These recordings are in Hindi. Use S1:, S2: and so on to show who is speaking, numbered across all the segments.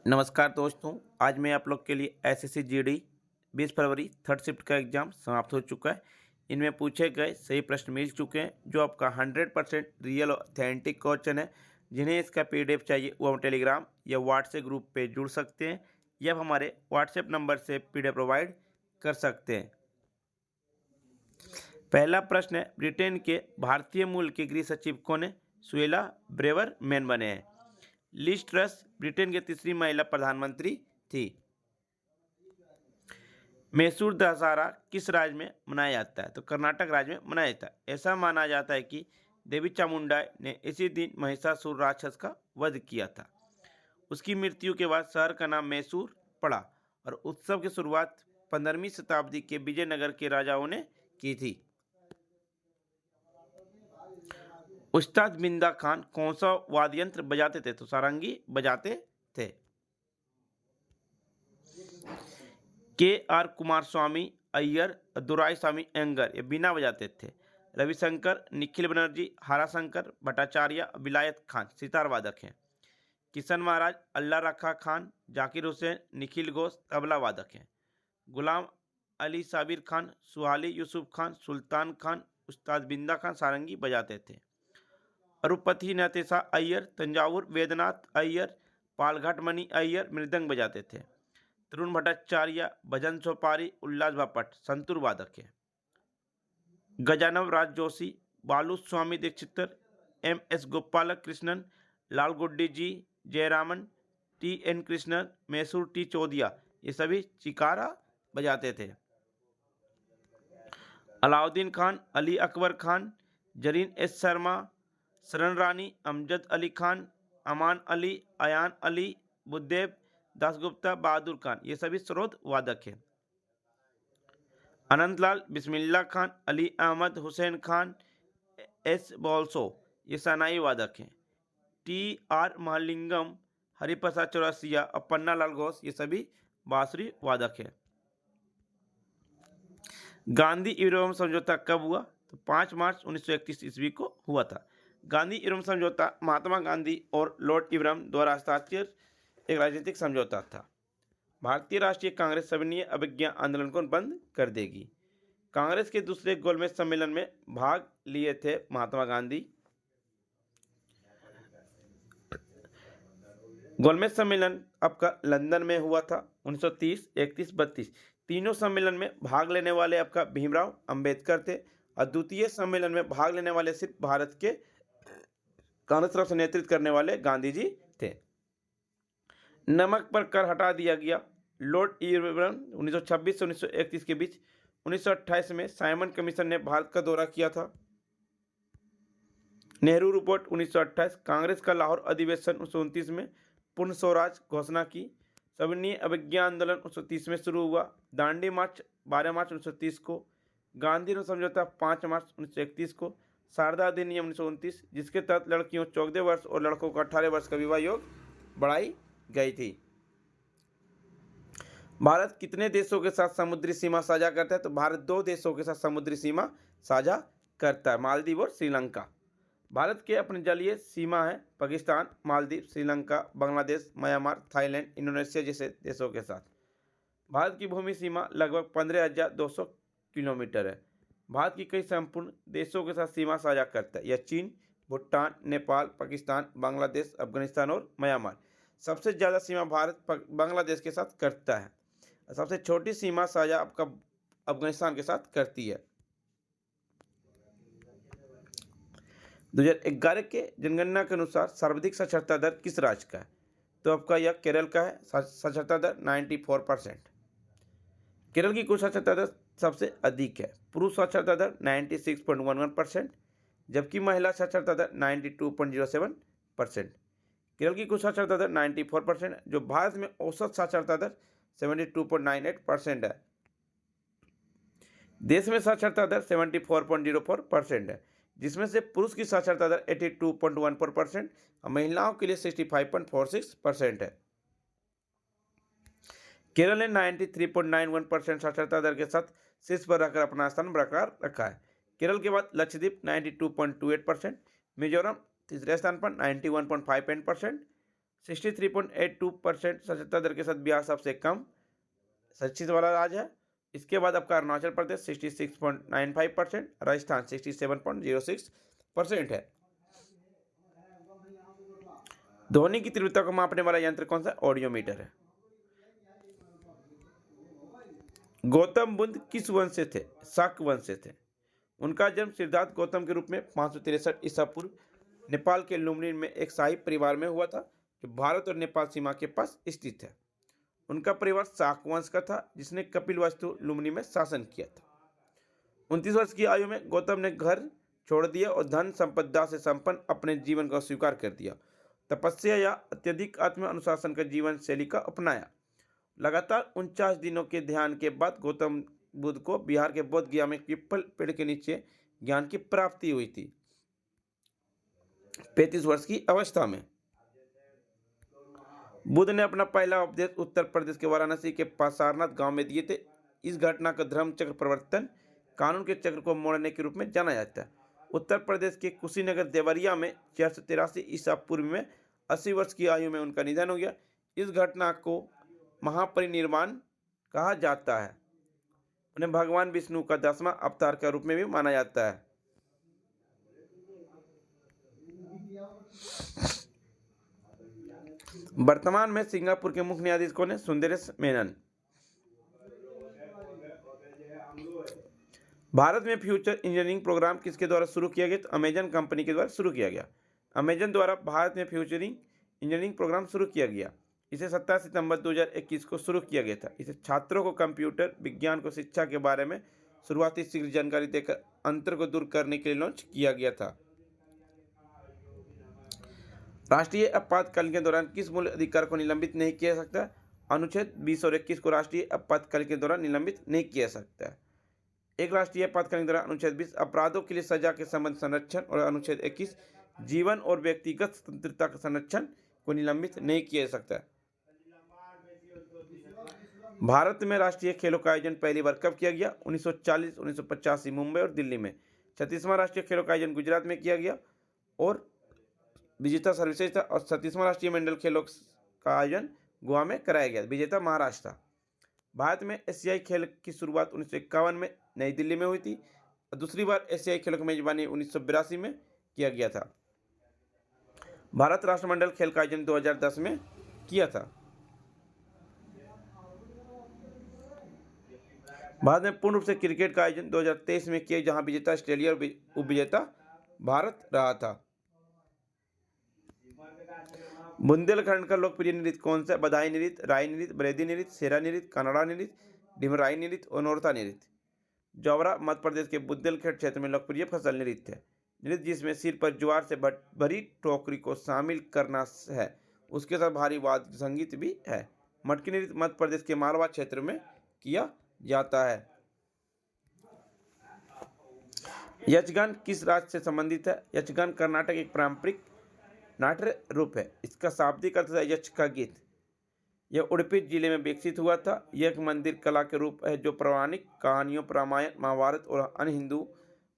S1: नमस्कार दोस्तों। आज मैं आप लोग के लिए एसएससी जीडी 20 फरवरी थर्ड शिफ्ट का एग्ज़ाम समाप्त हो चुका है। इनमें पूछे गए सही प्रश्न मिल चुके हैं जो आपका 100% रियल ऑथेंटिक क्वेश्चन है। जिन्हें इसका पीडीएफ चाहिए वो हम टेलीग्राम या व्हाट्सएप ग्रुप पे जुड़ सकते हैं या आप हमारे व्हाट्सएप नंबर से पीडीएफ प्रोवाइड कर सकते हैं। पहला प्रश्न है, ब्रिटेन के भारतीय मूल के गृह सचिव कौन है? सुएला ब्रेवरमैन बने हैं। लिज ट्रस ब्रिटेन की तीसरी महिला प्रधानमंत्री थी। मैसूर दशहरा किस राज्य में मनाया जाता है? तो कर्नाटक राज्य में मनाया जाता है। ऐसा माना जाता है कि देवी चामुंडा ने इसी दिन महिषासुर राक्षस का वध किया था। उसकी मृत्यु के बाद शहर का नाम मैसूर पड़ा और उत्सव की शुरुआत 15वीं शताब्दी के विजयनगर के राजाओं ने की थी। उस्ताद बिंदा खान कौन सा वाद्य यंत्र बजाते थे? तो सारंगी बजाते थे। के आर कुमार स्वामी अय्यर, दुराई स्वामी अयंगर ये बीना बजाते थे। रविशंकर, निखिल बनर्जी, हराशंकर भट्टाचार्य, विलायत खान सितार वादक हैं। किशन महाराज, अल्लाह रखा खान, जाकिर हुसैन, निखिल घोष तबला वादक हैं। गुलाम अली साबिर खान, सुहाली यूसुफ खान, सुल्तान खान, उस्ताद बिंदा खान सारंगी बजाते थे। अरुपति नतेशा अय्यर, तंजावुर वेदनाथ अय्यर, पालघाट मणि अय्यर मृदंग बजाते थे। तरुण भट्टाचार्य, भजन सोपारी, उल्लास बापट संतूर वादक है। गजानव Raj Joshi, Balu Swami Dikshitar, M S Gopal Krishnan, Lal Guddi ji, Jayaraman, T N Krishnan, Mysore T Chowdiah ये सभी चिकारा बजाते थे। अलाउद्दीन खान, अली अकबर खान, जरीन एस शर्मा, शरण रानी, अमजद अली खान, अमान अली, अयान अली, बुद्धदेव दासगुप्ता, बहादुर खान ये सभी स्रोत वादक हैं। अनंतलाल, बिस्मिल्ला खान, अली अहमद, हुसैन खान, एस बॉल्सो ये सनाई वादक हैं। टी आर महालिंगम, हरिप्रसाद चौरसिया और पन्ना लाल घोष ये सभी बांसुरी वादक हैं। गांधी इरविन समझौता कब हुआ? तो 5 मार्च 1931 ईस्वी को हुआ था। गांधी इरविन समझौता महात्मा गांधी और लॉर्ड इरविन द्वारा हस्ताक्षरित एक राजनीतिक समझौता था। भारतीय राष्ट्रीय कांग्रेस सविनय अवज्ञा आंदोलन को बंद कर देगी। कांग्रेस के दूसरे गोलमेज सम्मेलन में भाग लिए थे महात्मा गांधी। गोलमेज सम्मेलन आपका लंदन में हुआ था 1930, 31, 32। तीनों सम्मेलन में भाग लेने वाले आपका भीमराव अंबेडकर थे और द्वितीय सम्मेलन में भाग लेने वाले सिर्फ भारत के कांग्रेस तरफ से नेतृत्व करने वाले गांधी जी थे। नमक पर कर हटा दिया गया। लॉर्ड इरविन 1926 से 1931 के बीच 1928 में साइमन कमीशन ने भारत का दौरा किया था। नेहरू रिपोर्ट 1928, कांग्रेस का लाहौर अधिवेशन 1929 में पूर्ण स्वराज घोषणा की। सविनय अवज्ञा आंदोलन 1930 में शुरू हुआ। दांडी मार्च 12 मार्च 1930 को। गांधी समझौता 5 मार्च 1931 को। शारदा अधिनियम 1929 जिसके तहत लड़कियों 14 वर्ष और लड़कों को 18 वर्ष का विवाह योग बढ़ाई गई थी। भारत कितने देशों के साथ समुद्री सीमा साझा करता है? तो भारत 2 देशों के साथ समुद्री सीमा साझा करता है, मालदीव और श्रीलंका। भारत के अपने जलीय सीमा है Pakistan, Maldives, Sri Lanka, Bangladesh, Myanmar, Thailand, Indonesia जैसे देशों के साथ। भारत की भूमि सीमा लगभग 15,200 किलोमीटर है। भारत की कई संपूर्ण देशों के साथ सीमा साझा करता है। यह चीन, भूटान, नेपाल, पाकिस्तान, बांग्लादेश, अफगानिस्तान और म्यांमार। सबसे ज़्यादा सीमा भारत बांग्लादेश के साथ करता है। सबसे छोटी सीमा साझा आपका अफगानिस्तान के साथ करती है। 2011 के जनगणना के अनुसार सर्वाधिक साक्षरता दर किस राज्य का है? तो आपका यह केरल का है। साक्षरता दर 94%। केरल की कुल साक्षरता दर सबसे अधिक है। पुरुष साक्षरता दर 96.11%, जबकि महिला साक्षरता दर 92.07%। केरल की कुल साक्षरता दर 94%, जो भारत में औसत साक्षरता दर 72.98% है। देश में साक्षरता दर 74.04% है, जिसमें से पुरुष की साक्षरता दर 82.14% और महिलाओं के लिए 65.46% है। केरल ने 93.91% साक्षरता दर के साथ शीर्ष पर रहकर अपना स्थान बरकरार रखा है। केरल के बाद लक्षद्वीप 92.28%, मिजोरम तीसरे स्थान पर 91.58%, 63.82% साक्षरता दर के साथ बिहार सबसे कम शिक्षित वाला राज्य है। इसके बाद आपका अरुणाचल प्रदेश 66.95%, राजस्थान 67.06% है। ध्वनि की तीव्रता को मापने वाला यंत्र कौन सा? ऑडियोमीटर है। गौतम बुद्ध किस वंश से थे? शाक वंश से थे। उनका जन्म सिद्धार्थ गौतम के रूप में 563 ईसा पूर्व नेपाल के लुम्बिनी में एक शाही परिवार में हुआ था, जो भारत और नेपाल सीमा के पास स्थित है। उनका परिवार शाक वंश का था, जिसने कपिलवस्तु लुम्बिनी में शासन किया था। 29 वर्ष की आयु में गौतम ने घर छोड़ दिया और धन संपदा से संपन्न अपने जीवन का स्वीकार कर दिया। तपस्या या अत्यधिक आत्म अनुशासन का जीवन शैली का अपनाया। लगातार 49 दिनों के ध्यान के बाद गौतम बुद्ध को बिहार के बोध गया में पीपल पेड़ के नीचे ज्ञान की प्राप्ति हुई थी, 35 वर्ष की अवस्था में। बुद्ध ने अपना पहला उपदेश उत्तर प्रदेश के वाराणसी के पास सारनाथ गांव में दिए थे। इस घटना का धर्म चक्र परिवर्तन कानून के चक्र को मोड़ने के रूप में जाना जाता है। उत्तर प्रदेश के कुशीनगर देवरिया में 483 ईसा पूर्व में 80 वर्ष की आयु में उनका निधन हो गया। इस घटना को महापरिनिर्वाण कहा जाता है। उन्हें भगवान विष्णु का 10वां अवतार के रूप में भी माना जाता है। वर्तमान में सिंगापुर के मुख्य न्यायाधीश कौन है? सुंदरेश मेनन। भारत में फ्यूचर इंजीनियरिंग प्रोग्राम किसके द्वारा शुरू किया गया? तो अमेजन कंपनी के द्वारा शुरू किया गया। अमेजन द्वारा भारत में फ्यूचरिंग इंजीनियरिंग प्रोग्राम शुरू किया गया। इसे 27 सितंबर 2021 को शुरू किया गया था। इसे छात्रों को कंप्यूटर विज्ञान को शिक्षा के बारे में शुरुआती शीघ्र जानकारी देकर अंतर को दूर करने के लिए लॉन्च किया गया था। राष्ट्रीय आपातकालीन के दौरान किस मूल अधिकार को निलंबित नहीं किया जा सकता? अनुच्छेद 20 और 21 को राष्ट्रीय आपातकालीन के दौरान निलंबित नहीं किया जा सकता है। एक राष्ट्रीय आपातकालीन के दौरान अनुच्छेद 20 अपराधों के लिए सजा के संबंध संरक्षण और अनुच्छेद 21 जीवन और व्यक्तिगत स्वतंत्रता का संरक्षण को निलंबित नहीं किया जा सकता है। भारत में राष्ट्रीय खेलों का आयोजन पहली बार कब किया गया? 1940, 1985 मुंबई और दिल्ली में। 36वां राष्ट्रीय खेलों का आयोजन गुजरात में किया गया और विजेता सर्वश्रेष्ठ था। और 37वां राष्ट्रीय मंडल खेलों का आयोजन गोवा में कराया गया। विजेता महाराष्ट्र था। भारत में एशियाई खेल की शुरुआत 1951 में नई दिल्ली में हुई थी और दूसरी बार एशियाई खेलों की मेजबानी 1982 में किया गया था। भारत राष्ट्रमंडल खेल का आयोजन 2010 में किया था। भारत में पूर्ण रूप से क्रिकेट का आयोजन 2023 में किया, जहां विजेता ऑस्ट्रेलिया और उपविजेता भारत रहा था। बुंदेलखंड का लोकप्रिय नृत्य कौन सा? बधाई नृत्य, राय नृत्य, बरेदी नृत्य, सेरा नृत्य, कन्नड़ा नृत्य, डिमराई नृत्य और नोरता नृत्य। जौहरा मध्य प्रदेश के बुंदेलखंड क्षेत्र में लोकप्रिय फसल नृत्य है। नृत्य जिसमें सिर पर ज्वार से भरी टोकरी को शामिल करना है, उसके साथ भारी वाद्य संगीत भी है। मटकी नृत्य मध्य प्रदेश के मालवा क्षेत्र में किया जाता है। यक्षगान किस राज्य से संबंधित है? यक्षगान कर्नाटक एक पारंपरिक नाट्य रूप है। इसका शाब्दिक अर्थ है यक्ष का गीत। यह उडुपी जिले में विकसित हुआ था। यह एक मंदिर कला के रूप है जो पौराणिक कहानियों, रामायण, महाभारत और अन्य हिंदू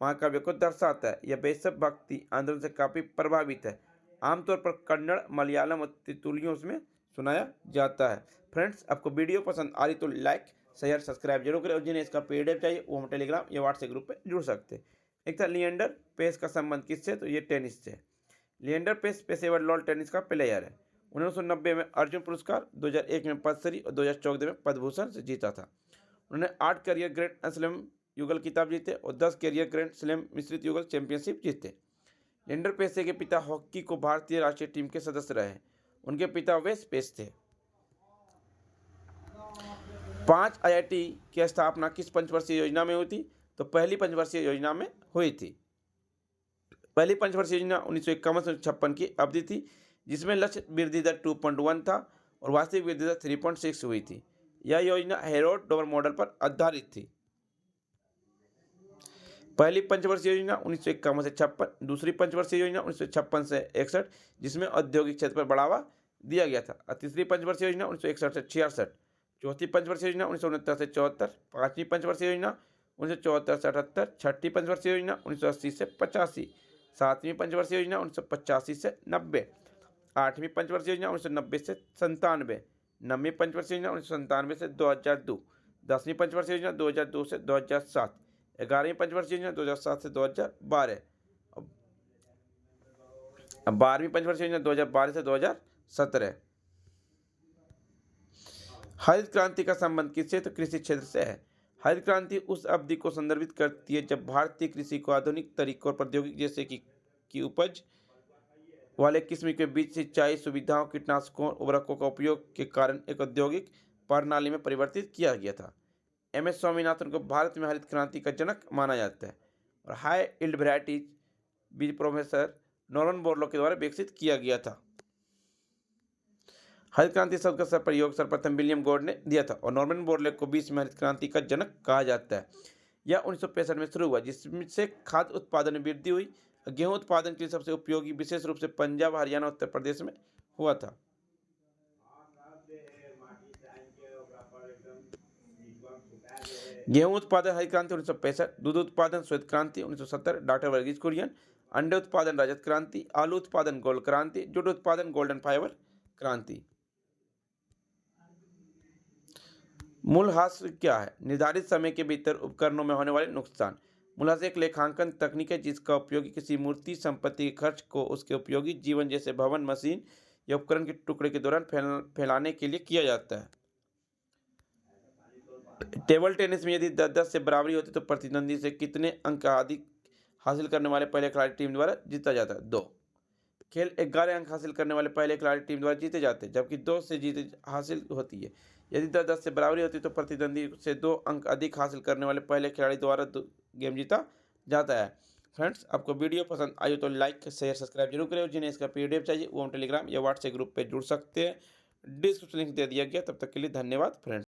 S1: महाकाव्यों को दर्शाता है। यह वैष्णव भक्ति आंदोलन से काफी प्रभावित है। आमतौर पर कन्नड़, मलयालम और तेलुगु उसमें सुनाया जाता है। फ्रेंड्स, आपको वीडियो पसंद आ रही तो लाइक, शेयर, सब्सक्राइब जरूर करें और जिन्हें इसका पीडीएफ चाहिए वो हम टेलीग्राम या व्हाट्सएप ग्रुप पे जुड़ सकते हैं। एक था लिएंडर पेस का संबंध किससे? तो ये टेनिस से। लिएंडर पेस पेशेवर लॉन टेनिस का प्लेयर है। 1990 में अर्जुन पुरस्कार, 2001 में पद्मश्री और 2014 में पद्म भूषण से जीता था। उन्होंने 8 करियर ग्रैंड स्लैम युगल खिताब जीते और 10 करियर ग्रैंड स्लैम मिश्रित युगल चैंपियनशिप जीते। लिएंडर पेस के पिता हॉकी को भारतीय राष्ट्रीय टीम के सदस्य रहे। उनके पिता वेस पेस थे। 5 IIT की स्थापना किस पंचवर्षीय योजना में हुई थी? तो पहली पंचवर्षीय योजना में हुई थी। पहली पंचवर्षीय योजना 1951 से 1956 की अवधि थी, जिसमें लक्ष्य वृद्धि दर 2.1 था और वास्तविक वृद्धि दर 3.6 हुई थी। यह योजना हेरोड डोवर मॉडल पर आधारित थी। पहली पंचवर्षीय योजना 1951 से 56, दूसरी पंचवर्षीय योजना 1956 से 61, जिसमें औद्योगिक क्षेत्र पर बढ़ावा दिया गया था। और तीसरी पंचवर्षीय योजना 1961 से 66, चौथी पंचवर्षीय योजना 1969 से 74, पांचवी पंचवर्षीय योजना 1974 से 78, छठी पंचवर्षीय योजना 1980 से 85, सातवीं पंचवर्षीय योजना 1985 से 90, 8वीं पंचवर्षीय योजना 1990 से 97, 9वीं पंचवर्षीय योजना 1997 से 2002, 10वीं पंचवर्षीय योजना 2002 से 2007, 11वीं पंचवर्षीय योजना 2007 से 2012, अब 12वीं पंचवर्षीय योजना 2012 से 2017। हरित क्रांति का संबंध किससे? तो कृषि क्षेत्र से है। हरित क्रांति उस अवधि को संदर्भित करती है जब भारतीय कृषि को आधुनिक तरीकों और प्रौद्योगिकी जैसे कि उपज वाले किस्म के बीच सिंचाई सुविधाओं, कीटनाशकों, उर्वरकों का उपयोग के कारण एक औद्योगिक प्रणाली में परिवर्तित किया गया था। एम.एस. स्वामीनाथन को भारत में हरित क्रांति का जनक माना जाता है और हाई यील्ड वैरायटीज बीज प्रोफेसर नॉर्मन बोरलॉग के द्वारा विकसित किया गया था। हरित क्रांति शब्द का प्रयोग सर्वप्रथम विलियम गॉड ने दिया था और नॉर्मन बोरलॉग को 20 में हरित क्रांति का जनक कहा जाता है। यह 1965 में शुरू हुआ, जिससे खाद्य उत्पादन में वृद्धि हुई। गेहूं उत्पादन के लिए सबसे उपयोगी विशेष रूप से पंजाब, हरियाणा, उत्तर प्रदेश में हुआ था। गेहूं उत्पादन हरित क्रांति 1965, दूध उत्पादन श्वेत क्रांति 1970 डॉक्टर वर्गीज कुरियन, अंडे उत्पादन रजत क्रांति, आलू उत्पादन गोल्ड क्रांति, जूट उत्पादन गोल्डन फाइबर क्रांति। मूल्यह्रास क्या है? निर्धारित समय के भीतर उपकरणों में होने वाले नुकसान। मूल्यह्रास एक लेखांकन तकनीक है जिसका उपयोग किसी मूर्ति संपत्ति के खर्च को उसके उपयोगी जीवन जैसे भवन, मशीन या उपकरण के टुकड़े के दौरान फैलाने के लिए किया जाता है। टेबल टेनिस में यदि 10-10 से बराबरी होती तो प्रतिद्वंदी से कितने अंक अधिक हासिल करने वाले पहले खिलाड़ी टीम द्वारा जीता जाता है? 2। खेल 11 अंक हासिल करने वाले पहले खिलाड़ी टीम द्वारा जीते जाते हैं, जबकि 2 से जीत हासिल होती है। यदि 10-10 से बराबरी होती तो प्रतिद्वंदी से 2 अंक अधिक हासिल करने वाले पहले खिलाड़ी द्वारा गेम जीता जाता है। फ्रेंड्स, आपको वीडियो पसंद आई हो तो लाइक, शेयर, सब्सक्राइब जरूर करें और जिन्हें इसका PDF चाहिए वो हम टेलीग्राम या व्हाट्सएप ग्रुप पर जुड़ सकते हैं। डिस्क्रिप्शन लिंक दे दिया गया। तब तक के लिए धन्यवाद फ्रेंड्स।